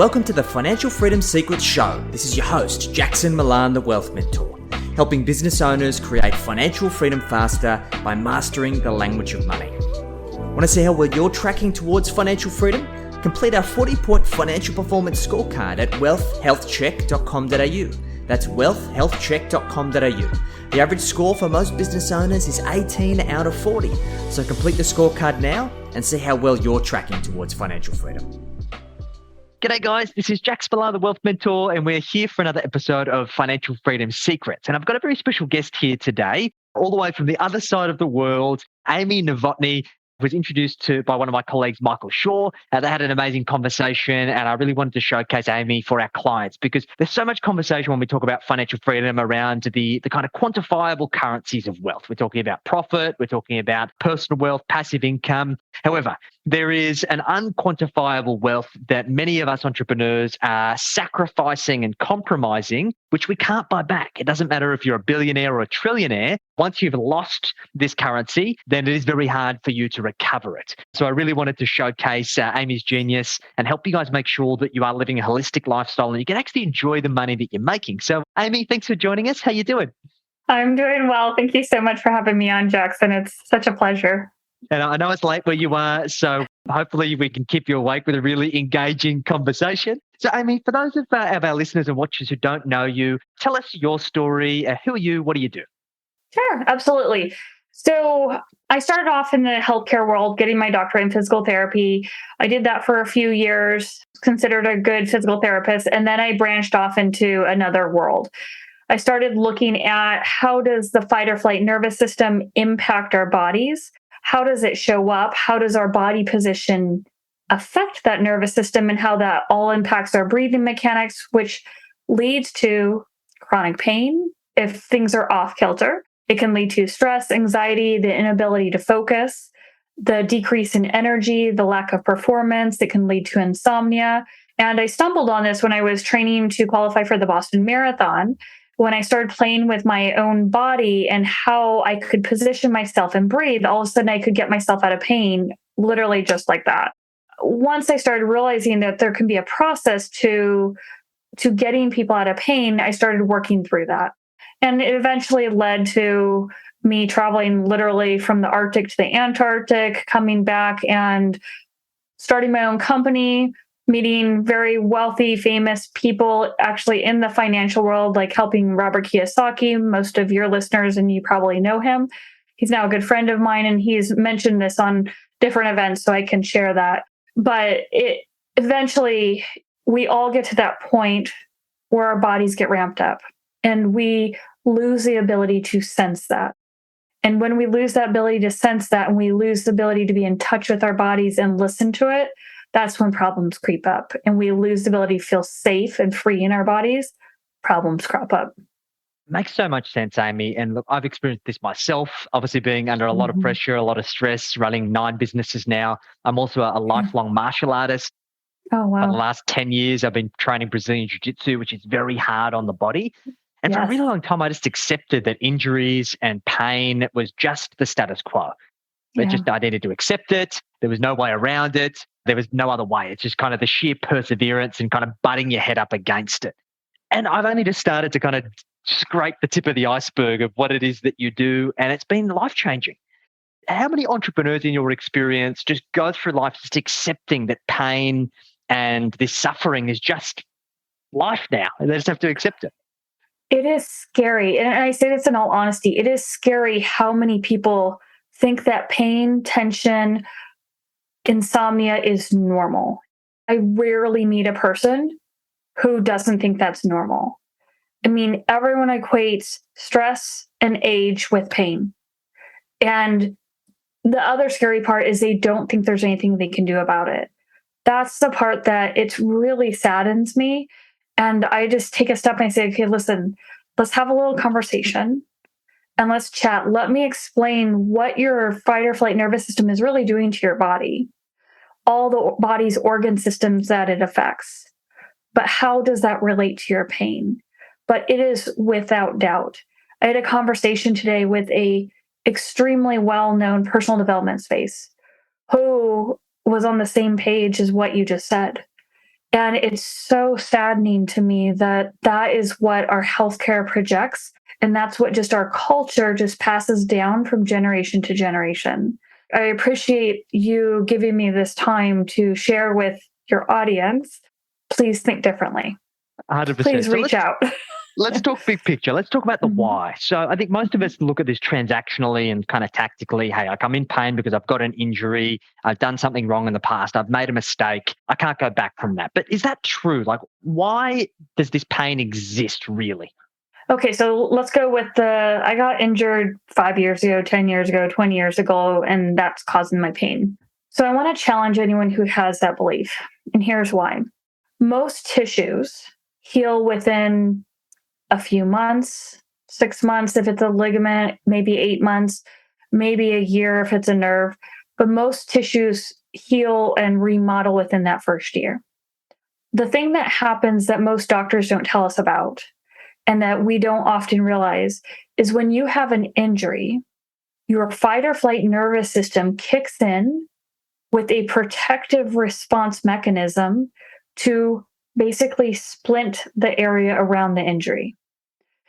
Welcome to the Financial Freedom Secrets Show. This is your host, Jackson Milan, the Wealth Mentor, helping business owners create financial freedom faster by mastering the language of money. Want to see how well you're tracking towards financial freedom? Complete our 40-point financial performance scorecard at wealthhealthcheck.com.au. That's wealthhealthcheck.com.au. The average score for most business owners is 18 out of 40. So complete the scorecard now and see how well you're tracking towards financial freedom. G'day guys, this is Jack Spallar, the Wealth Mentor, and we're here for another episode of Financial Freedom Secrets. And I've got a very special guest here today, all the way from the other side of the world. Amy Novotny was introduced to by one of my colleagues, Michael Shaw. They had an amazing conversation, and I really wanted to showcase Amy for our clients because there's so much conversation when we talk about financial freedom around the kind of quantifiable currencies of wealth. We're talking about profit, we're talking about personal wealth, passive income. However, there is an unquantifiable wealth that many of us entrepreneurs are sacrificing and compromising, which we can't buy back. It doesn't matter if you're a billionaire or a trillionaire. Once you've lost this currency, then it is very hard for you to recover it. So I really wanted to showcase Amy's genius and help you guys make sure that you are living a holistic lifestyle and you can actually enjoy the money that you're making. So Amy, thanks for joining us. How you doing? I'm doing well. Thank you so much for having me on, Jackson. It's such a pleasure. And I know it's late where you are, so hopefully we can keep you awake with a really engaging conversation. So, Amy, for those of our listeners and watchers who don't know you, tell us your story. Who are you? What do you do? Sure, absolutely. So I started off in the healthcare world, getting my doctorate in physical therapy. I did that for a few years, considered a good physical therapist, and then I branched off into another world. I started looking at how does the fight or flight nervous system impact our bodies? How does it show up? How does our body position affect that nervous system and how that all impacts our breathing mechanics, which leads to chronic pain if things are off kilter. It can lead to stress, anxiety, the inability to focus, the decrease in energy, the lack of performance. It can lead to insomnia. And I stumbled on this when I was training to qualify for the Boston Marathon, when I started playing with my own body and how I could position myself and breathe. All of a sudden I could get myself out of pain, literally just like that. Once I started realizing that there can be a process to getting people out of pain, I started working through that. And it eventually led to me traveling literally from the Arctic to the Antarctic, coming back and starting my own company, meeting very wealthy, famous people actually in the financial world, like helping Robert Kiyosaki, most of your listeners, and you probably know him. He's now a good friend of mine, and he's mentioned this on different events, so I can share that. But it eventually, we all get to that point where our bodies get ramped up, and we lose the ability to sense that. And when we lose that ability to sense that, and we lose the ability to be in touch with our bodies and listen to it, that's when problems creep up and we lose the ability to feel safe and free in our bodies. Problems crop up. Makes so much sense, Amy. And look, I've experienced this myself, obviously being under a lot of pressure, a lot of stress, running 9 businesses now. I'm also a lifelong martial artist. Oh, wow. For the last 10 years, I've been training Brazilian Jiu-Jitsu, which is very hard on the body. And for a really long time, I just accepted that injuries and pain was just the status quo. I needed to accept it. There was no way around it. There was no other way. It's just kind of the sheer perseverance and kind of butting your head up against it. And I've only just started to kind of scrape the tip of the iceberg of what it is that you do. And it's been life-changing. How many entrepreneurs in your experience just go through life just accepting that pain and this suffering is just life now? And they just have to accept it. It is scary. And I say this in all honesty. It is scary how many people think that pain, tension, insomnia is normal. I rarely meet a person who doesn't think that's normal. I mean, everyone equates stress and age with pain. And the other scary part is they don't think there's anything they can do about it. That's the part that it really saddens me. And I just take a step and I say, okay, listen, let's have a little conversation. And let's chat. Let me explain what your fight or flight nervous system is really doing to your body, all the body's organ systems that it affects. But how does that relate to your pain? But it is without doubt. I had a conversation today with a extremely well-known personal development space who was on the same page as what you just said. And it's so saddening to me that that is what our healthcare projects. And that's what just our culture just passes down from generation to generation. I appreciate you giving me this time to share with your audience. Please think differently. 100%. Please reach out. Let's talk big picture. Let's talk about the why. So I think most of us look at this transactionally and kind of tactically. Hey, like I'm in pain because I've got an injury. I've done something wrong in the past. I've made a mistake. I can't go back from that. But is that true? Like, why does this pain exist really? Okay, so let's go with I got injured 5 years ago, 10 years ago, 20 years ago, and that's causing my pain. So I want to challenge anyone who has that belief. And here's why. Most tissues heal within a few months, 6 months if it's a ligament, maybe 8 months, maybe a year if it's a nerve. But most tissues heal and remodel within that first year. The thing that happens that most doctors don't tell us about and that we don't often realize is when you have an injury, your fight or flight nervous system kicks in with a protective response mechanism to basically splint the area around the injury.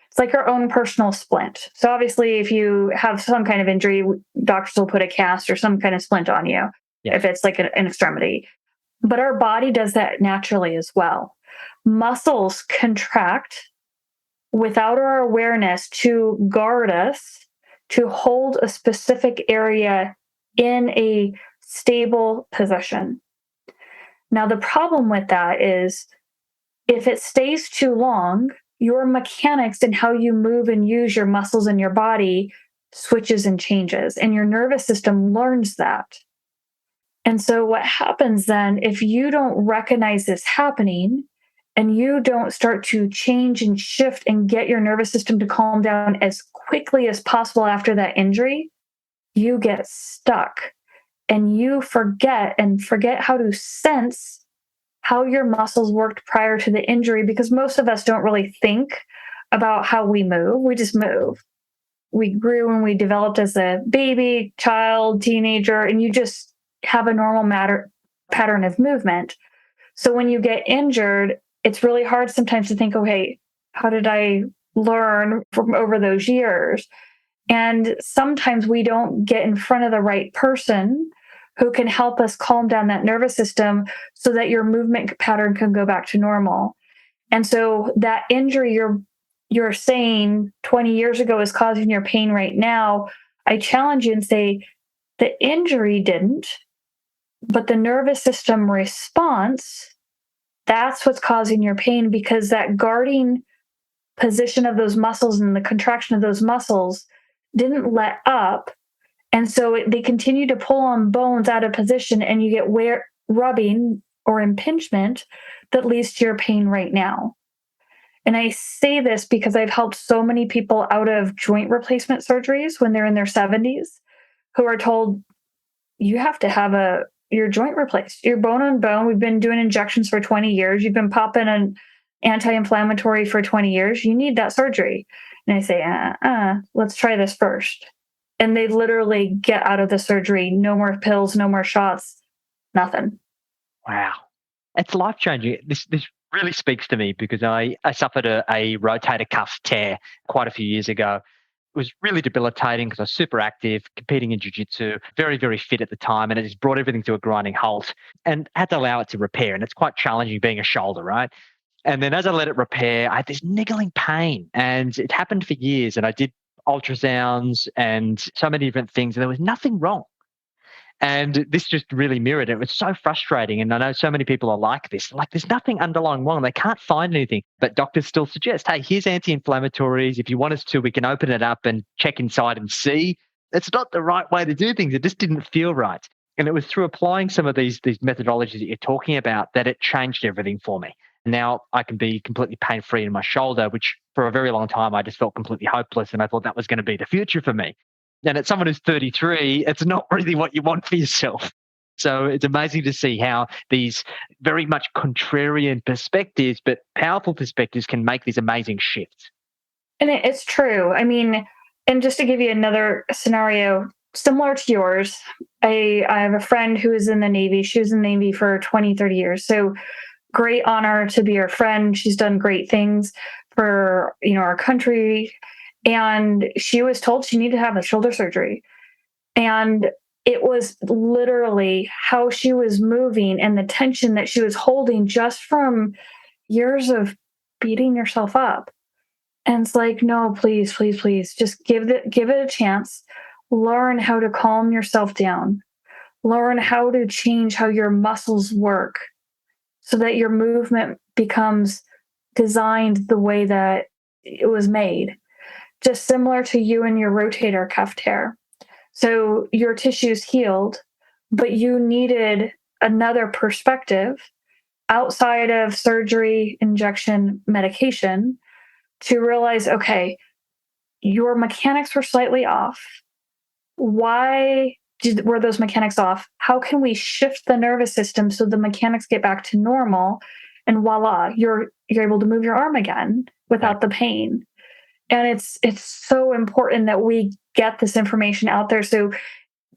It's like our own personal splint. So obviously, if you have some kind of injury, doctors will put a cast or some kind of splint on you, if it's like an extremity. But our body does that naturally as well. Muscles contract without our awareness to guard us, to hold a specific area in a stable position. Now, the problem with that is if it stays too long, your mechanics and how you move and use your muscles in your body switches and changes, and your nervous system learns that. And so what happens then, if you don't recognize this happening and you don't start to change and shift and get your nervous system to calm down as quickly as possible after that injury, you get stuck and you forget how to sense how your muscles worked prior to the injury, because most of us don't really think about how we move. We just move. We grew and we developed as a baby, child, teenager, and you just have a normal pattern of movement. So when you get injured, it's really hard sometimes to think, okay, how did I learn from over those years? And sometimes we don't get in front of the right person who can help us calm down that nervous system so that your movement pattern can go back to normal. And so that injury you're saying 20 years ago is causing your pain right now, I challenge you and say the injury didn't, but the nervous system response, that's what's causing your pain, because that guarding position of those muscles and the contraction of those muscles didn't let up. And so they continue to pull on bones out of position, and you get rubbing or impingement that leads to your pain right now. And I say this because I've helped so many people out of joint replacement surgeries when they're in their 70s who are told, you have to have your joint replaced. You're bone on bone. We've been doing injections for 20 years. You've been popping an anti-inflammatory for 20 years. You need that surgery. And I say, let's try this first. And they literally get out of the surgery. No more pills, no more shots, nothing. Wow. It's life-changing. This really speaks to me because I suffered a rotator cuff tear quite a few years ago. It was really debilitating because I was super active, competing in jiu-jitsu, very, very fit at the time, and it just brought everything to a grinding halt and had to allow it to repair. And it's quite challenging being a shoulder, right? And then as I let it repair, I had this niggling pain, and it happened for years. And I did ultrasounds and so many different things, and there was nothing wrong. And this just really mirrored it. It was so frustrating. And I know so many people are like this. Like, there's nothing underlying wrong. They can't find anything. But doctors still suggest, hey, here's anti-inflammatories. If you want us to, we can open it up and check inside and see. It's not the right way to do things. It just didn't feel right. And it was through applying some of these methodologies that you're talking about that it changed everything for me. Now I can be completely pain-free in my shoulder, which for a very long time I just felt completely hopeless, and I thought that was going to be the future for me. And as someone who's 33, it's not really what you want for yourself. So it's amazing to see how these very much contrarian perspectives, but powerful perspectives, can make these amazing shifts. And it's true. I mean, and just to give you another scenario similar to yours, I have a friend who is in the Navy. She was in the Navy for 20, 30 years. So great honor to be her friend. She's done great things for, our country. And she was told she needed to have a shoulder surgery. And it was literally how she was moving and the tension that she was holding just from years of beating yourself up. And it's like, no, please, please, please, just give it a chance. Learn how to calm yourself down. Learn how to change how your muscles work so that your movement becomes designed the way that it was made. Just similar to you and your rotator cuff tear. So your tissues healed, but you needed another perspective outside of surgery, injection, medication to realize, okay, your mechanics were slightly off. Why were those mechanics off? How can we shift the nervous system so the mechanics get back to normal? And voila, you're able to move your arm again without the pain. And it's so important that we get this information out there so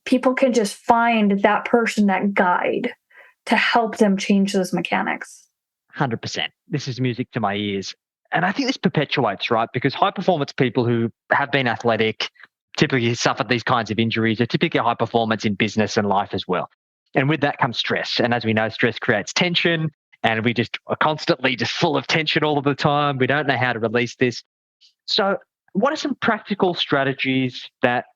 people can just find that person, that guide to help them change those mechanics. 100%. This is music to my ears. And I think this perpetuates, right? Because high performance people who have been athletic, typically suffered these kinds of injuries, are typically high performance in business and life as well. And with that comes stress. And as we know, stress creates tension, and we just are constantly just full of tension all of the time. We don't know how to release this. So what are some practical strategies that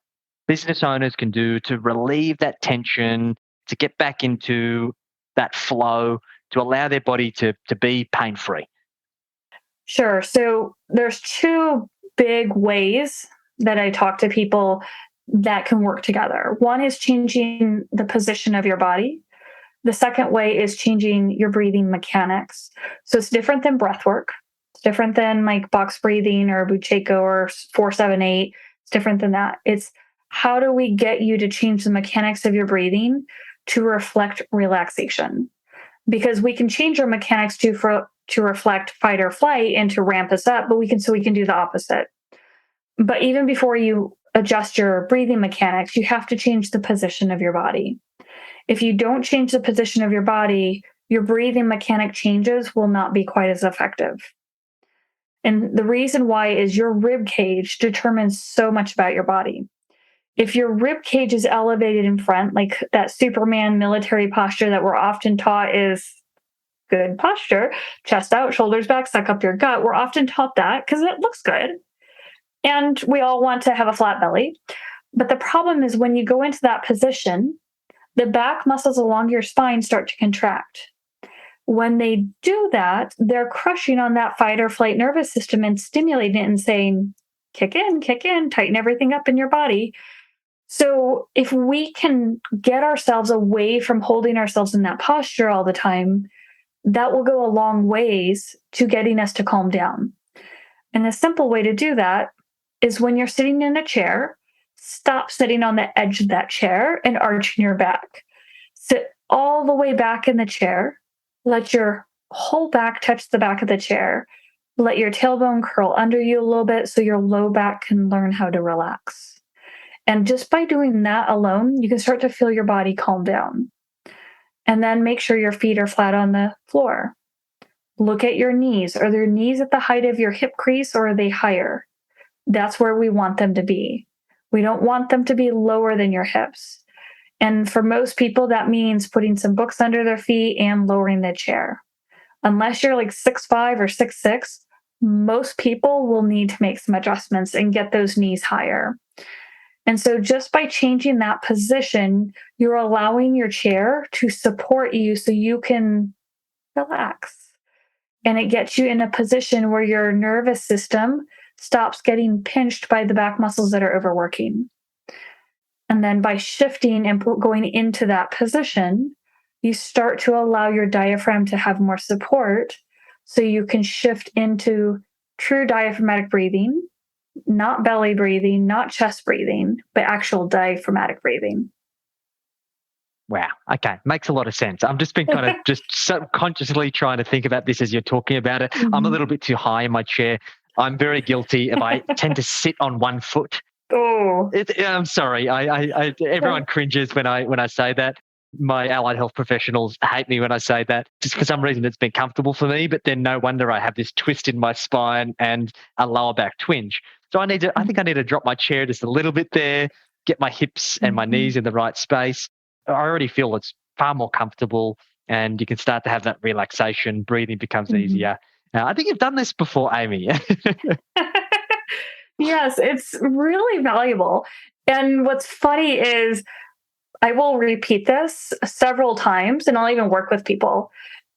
business owners can do to relieve that tension, to get back into that flow, to allow their body to be pain-free? Sure. So there's two big ways that I talk to people that can work together. One is changing the position of your body. The second way is changing your breathing mechanics. So it's different than breath work. It's different than like box breathing or Bucheko or 4-7-8. It's different than that. It's how do we get you to change the mechanics of your breathing to reflect relaxation? Because we can change our mechanics to reflect fight or flight and to ramp us up, but we can do the opposite. But even before you adjust your breathing mechanics, you have to change the position of your body. If you don't change the position of your body, your breathing mechanic changes will not be quite as effective. And the reason why is your rib cage determines so much about your body. If your rib cage is elevated in front, like that Superman military posture that we're often taught is good posture, chest out, shoulders back, suck up your gut, we're often taught that because it looks good. And we all want to have a flat belly. But the problem is when you go into that position, the back muscles along your spine start to contract. When they do that, they're crushing on that fight or flight nervous system and stimulating it and saying, kick in, tighten everything up in your body. So if we can get ourselves away from holding ourselves in that posture all the time, that will go a long ways to getting us to calm down. And a simple way to do that is when you're sitting in a chair, stop sitting on the edge of that chair and arching your back. Sit all the way back in the chair. Let your whole back touch the back of the chair. Let your tailbone curl under you a little bit so your low back can learn how to relax. And just by doing that alone, you can start to feel your body calm down. And then make sure your feet are flat on the floor. Look at your knees. Are their knees at the height of your hip crease or are they higher? That's where we want them to be. We don't want them to be lower than your hips. And for most people, that means putting some books under their feet and lowering the chair. Unless you're like 6'5" or 6'6", most people will need to make some adjustments and get those knees higher. And so just by changing that position, you're allowing your chair to support you so you can relax. And it gets you in a position where your nervous system stops getting pinched by the back muscles that are overworking. And then by shifting and going into that position, you start to allow your diaphragm to have more support so you can shift into true diaphragmatic breathing, not belly breathing, not chest breathing, but actual diaphragmatic breathing. Wow. Okay. Makes a lot of sense. I've just been kind of just subconsciously trying to think about this as you're talking about it. Mm-hmm. I'm a little bit too high in my chair. I'm very guilty if I tend to sit on one foot. Oh, I'm sorry. I everyone cringes when I say that. My allied health professionals hate me when I say that, just for some reason it's been comfortable for me, but then no wonder I have this twist in my spine and a lower back twinge. So I think I need to drop my chair just a little bit there, get my hips and my knees in the right space. I already feel it's far more comfortable and you can start to have that relaxation. Breathing becomes easier. I think you've done this before, Amy. Yes, it's really valuable. And what's funny is I will repeat this several times and I'll even work with people.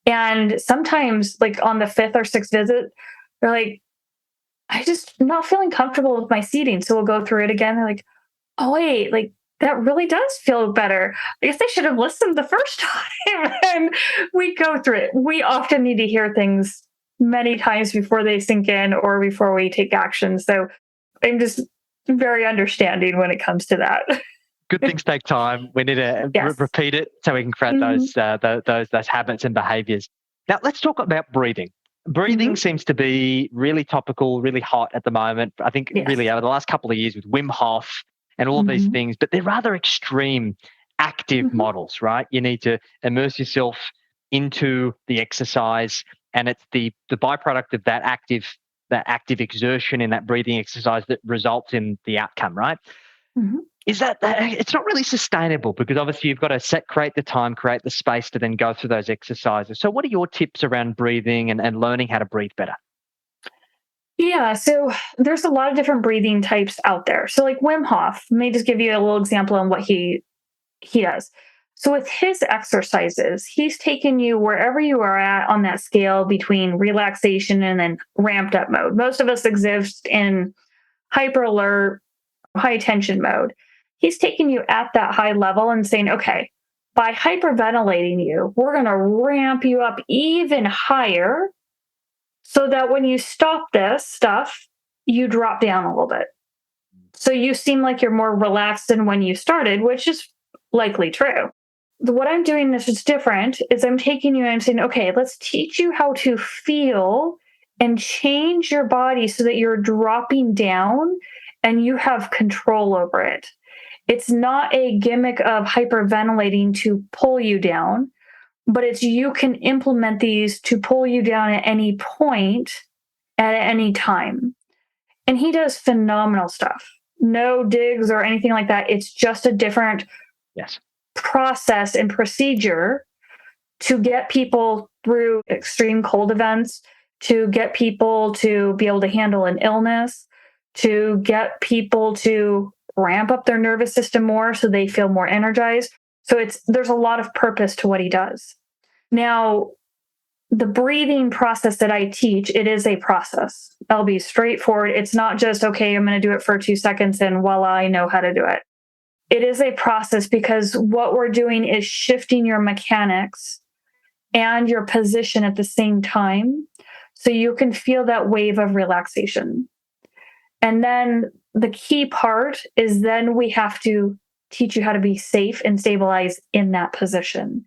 And sometimes, like on the fifth or sixth visit, they're like, I just not feeling comfortable with my seating. So we'll go through it again. They're like, oh, wait, like that really does feel better. I guess I should have listened the first time. And we go through it. We often need to hear things many times before they sink in or before we take action. So I'm just very understanding when it comes to that. Good things take time. We need to repeat it so we can create those habits and behaviors. Now, let's talk about breathing. Breathing seems to be really topical, really hot at the moment. I think really over the last couple of years with Wim Hof and all of these things, but they're rather extreme, active models, right? You need to immerse yourself into the exercise, and it's the byproduct of that active exertion in that breathing exercise that results in the outcome, right? Is that it's not really sustainable because obviously you've got to create the time, create the space to then go through those exercises. So what are your tips around breathing and learning how to breathe better? Yeah, so there's a lot of different breathing types out there. So like Wim Hof, let me just give you a little example on what he does. So with his exercises, he's taken you wherever you are at on that scale between relaxation and then ramped up mode. Most of us exist in hyper alert, high tension mode. He's taking you at that high level and saying, okay, by hyperventilating you, we're going to ramp you up even higher so that when you stop this stuff, you drop down a little bit. So you seem like you're more relaxed than when you started, which is likely true. What I'm doing this is different is I'm taking you and saying, okay, let's teach you how to feel and change your body so that you're dropping down and you have control over it. It's not a gimmick of hyperventilating to pull you down, but it's you can implement these to pull you down at any point, at any time. And he does phenomenal stuff. No digs or anything like that. It's just a different process and procedure to get people through extreme cold events, to get people to be able to handle an illness, to get people to ramp up their nervous system more so they feel more energized. So there's a lot of purpose to what he does. Now, the breathing process that I teach, it is a process. I'll be straightforward. It's not just, okay, I'm going to do it for 2 seconds and voila, I know how to do it. It is a process because what we're doing is shifting your mechanics and your position at the same time so you can feel that wave of relaxation. And then the key part is then we have to teach you how to be safe and stabilize in that position.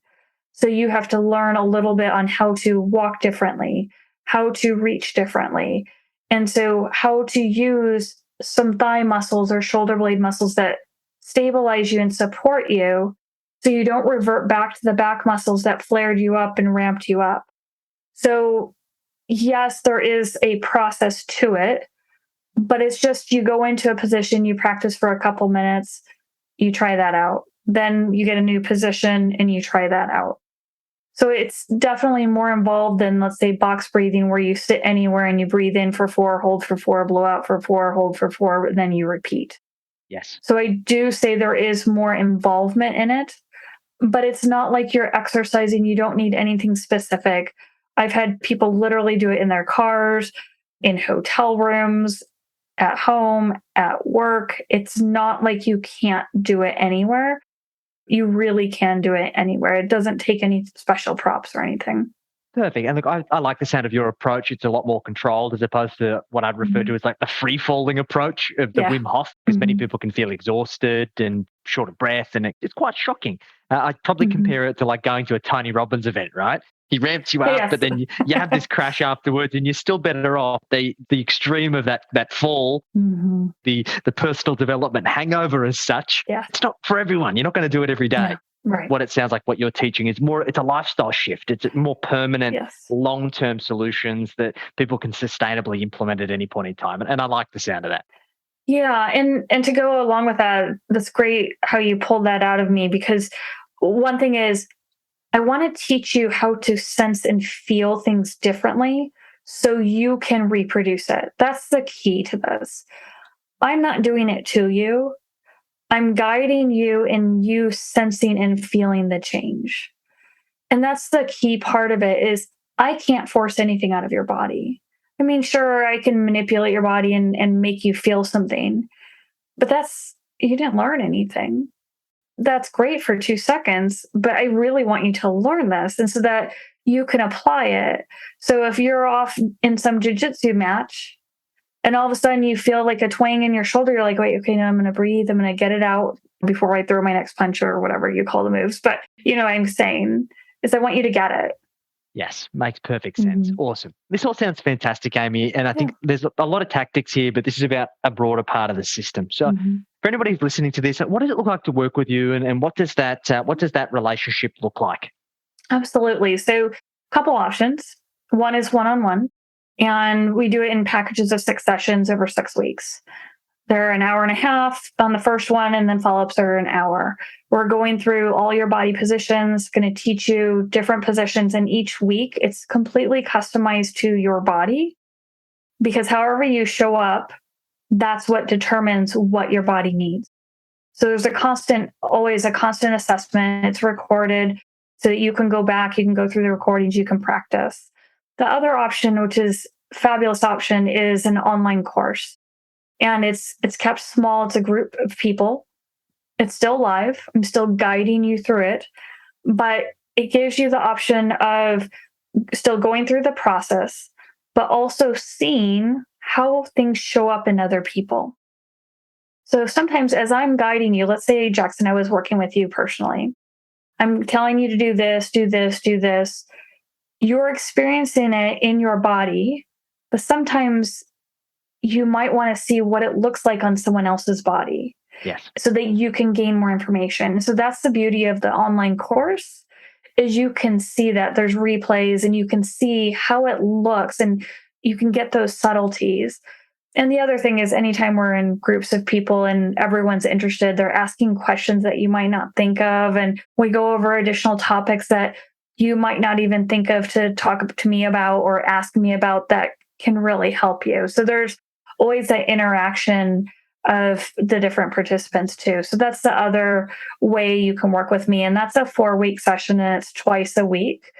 So you have to learn a little bit on how to walk differently, how to reach differently. And so how to use some thigh muscles or shoulder blade muscles that stabilize you and support you so you don't revert back to the back muscles that flared you up and ramped you up. So yes, there is a process to it, but it's just you go into a position, you practice for a couple minutes, you try that out. Then you get a new position and you try that out. So it's definitely more involved than, let's say, box breathing, where you sit anywhere and you breathe in for 4, hold for 4, blow out for 4, hold for 4, then you repeat. Yes. So I do say there is more involvement in it, but it's not like you're exercising. You don't need anything specific. I've had people literally do it in their cars, in hotel rooms, at home, at work. It's not like you can't do it anywhere. You really can do it anywhere. It doesn't take any special props or anything. Perfect. And look, I like the sound of your approach. It's a lot more controlled as opposed to what I'd refer to as like the free-falling approach of the Wim Hof, because many people can feel exhausted and short of breath, and it's quite shocking. I'd probably compare it to like going to a Tony Robbins event, right? He ramps you up, but then you have this crash afterwards, and you're still better off. The extreme of that fall, the personal development hangover as such, it's not for everyone. You're not going to do it every day. Right. what it sounds like what you're teaching is more, it's a lifestyle shift. It's more permanent, Yes. long-term solutions that people can sustainably implement at any point in time. And I like the sound of that. Yeah, and to go along with that, that's great how you pulled that out of me, because one thing is I want to teach you how to sense and feel things differently so you can reproduce it. That's the key to this. I'm not doing it to you. I'm guiding you in you sensing and feeling the change. And that's the key part of it is I can't force anything out of your body. I mean, sure, I can manipulate your body and make you feel something, but you didn't learn anything. That's great for 2 seconds, but I really want you to learn this and so that you can apply it. So if you're off in some jujitsu match and all of a sudden you feel like a twang in your shoulder, you're like, wait, okay, now I'm going to breathe. I'm going to get it out before I throw my next punch or whatever you call the moves. But you know what I'm saying is I want you to get it. Yes, makes perfect sense. Awesome. This all sounds fantastic, Amy. And I think there's a lot of tactics here, but this is about a broader part of the system. So for anybody who's listening to this, what does it look like to work with you? And what does that relationship look like? Absolutely. So a couple options. One is one-on-one, and we do it in packages of 6 sessions over 6 weeks. They're an hour and a half on the first one, and then follow-ups are an hour. We're going through all your body positions, going to teach you different positions, and each week it's completely customized to your body because however you show up, that's what determines what your body needs. So there's always a constant assessment. It's recorded so that you can go back, you can go through the recordings, you can practice. The other option, which is a fabulous option, is an online course. And it's kept small. It's a group of people. It's still live. I'm still guiding you through it, but it gives you the option of still going through the process, but also seeing how things show up in other people. So sometimes as I'm guiding you, let's say, Jackson, I was working with you personally. I'm telling you to do this, do this, do this. You're experiencing it in your body, but sometimes you might want to see what it looks like on someone else's body. Yes. So that you can gain more information. So that's the beauty of the online course is you can see that there's replays and you can see how it looks and you can get those subtleties. And the other thing is anytime we're in groups of people and everyone's interested, they're asking questions that you might not think of. And we go over additional topics that you might not even think of to talk to me about or ask me about that can really help you. So there's always that interaction of the different participants too. So that's the other way you can work with me. And that's a 4-week session and it's twice a week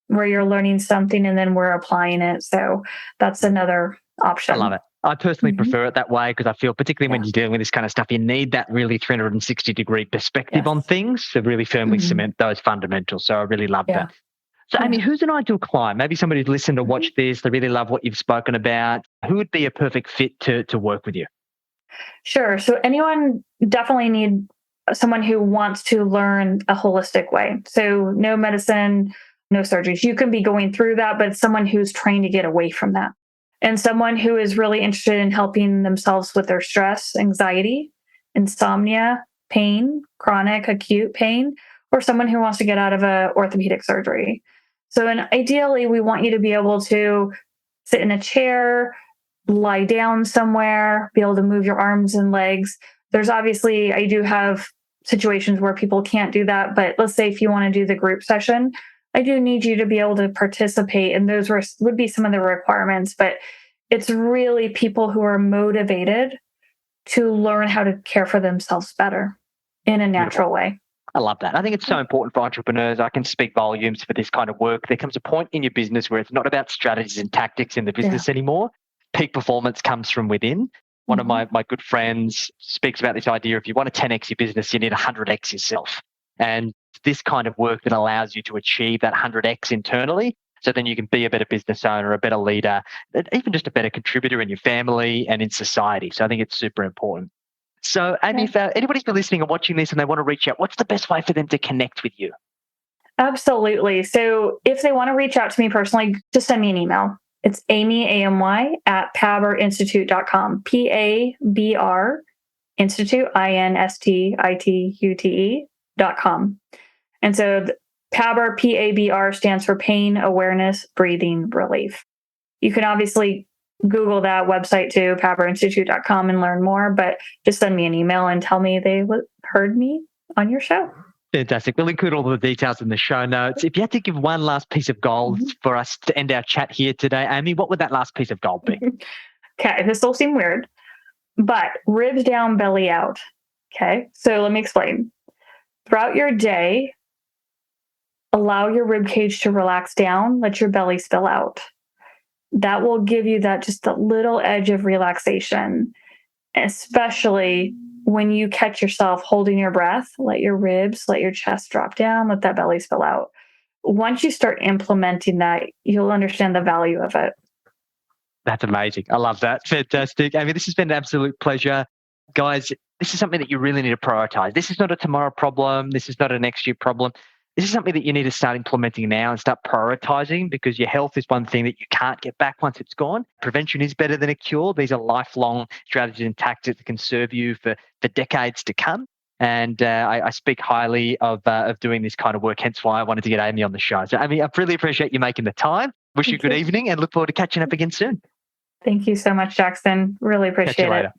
where you're learning something and then we're applying it. So that's another option. I love it. I personally prefer it that way because I feel particularly when you're dealing with this kind of stuff, you need that really 360-degree perspective on things to really firmly cement those fundamentals. So I really love that. So, Amy, who's an ideal client? Maybe somebody who's listened or watched this, they really love what you've spoken about. Who would be a perfect fit to work with you? Sure. So anyone definitely need someone who wants to learn a holistic way. So no medicine, no surgeries. You can be going through that, but someone who's trying to get away from that. And someone who is really interested in helping themselves with their stress, anxiety, insomnia, pain, chronic, acute pain, or someone who wants to get out of a orthopedic surgery. So ideally, we want you to be able to sit in a chair, lie down somewhere, be able to move your arms and legs. There's obviously, I do have situations where people can't do that, but let's say if you want to do the group session, I do need you to be able to participate, and those would be some of the requirements, but it's really people who are motivated to learn how to care for themselves better in a natural way. I love that. I think it's so important for entrepreneurs. I can speak volumes for this kind of work. There comes a point in your business where it's not about strategies and tactics in the business anymore. Peak performance comes from within. One of my good friends speaks about this idea. If you want to 10x your business, you need 100x yourself. And this kind of work that allows you to achieve that 100x internally, so then you can be a better business owner, a better leader, even just a better contributor in your family and in society. So I think it's super important. So, Amy, if anybody's been listening or watching this and they want to reach out, what's the best way for them to connect with you? Absolutely. So if they want to reach out to me personally, just send me an email. It's Amy, AMY, at PABRinstitute.com. PABR Institute, INSTITUTE.com. And so PABR, PABR stands for Pain Awareness Breathing Relief. You can obviously Google that website too, PABRinstitute.com, and learn more, but just send me an email and tell me they heard me on your show. Fantastic. We'll include all the details in the show notes. If you had to give one last piece of gold for us to end our chat here today, Amy, what would that last piece of gold be? Okay, this will seem weird, but ribs down, belly out. Okay, so let me explain. Throughout your day, allow your rib cage to relax down, let your belly spill out. That will give you that just a little edge of relaxation, especially when you catch yourself holding your breath. Let your ribs, let your chest drop down, let that belly spill out. Once you start implementing that, you'll understand the value of it. That's amazing. I love that. Fantastic. Amy, this has been an absolute pleasure. Guys, this is something that you really need to prioritize. This is not a tomorrow problem. This is not a next year problem. This is something that you need to start implementing now and start prioritizing, because your health is one thing that you can't get back once it's gone. Prevention is better than a cure. These are lifelong strategies and tactics that can serve you for decades to come. And I speak highly of doing this kind of work, hence why I wanted to get Amy on the show. So, Amy, I really appreciate you making the time. Wish you a good evening and look forward to catching up again soon. Thank you so much, Jackson. Really appreciate it. Catch you later.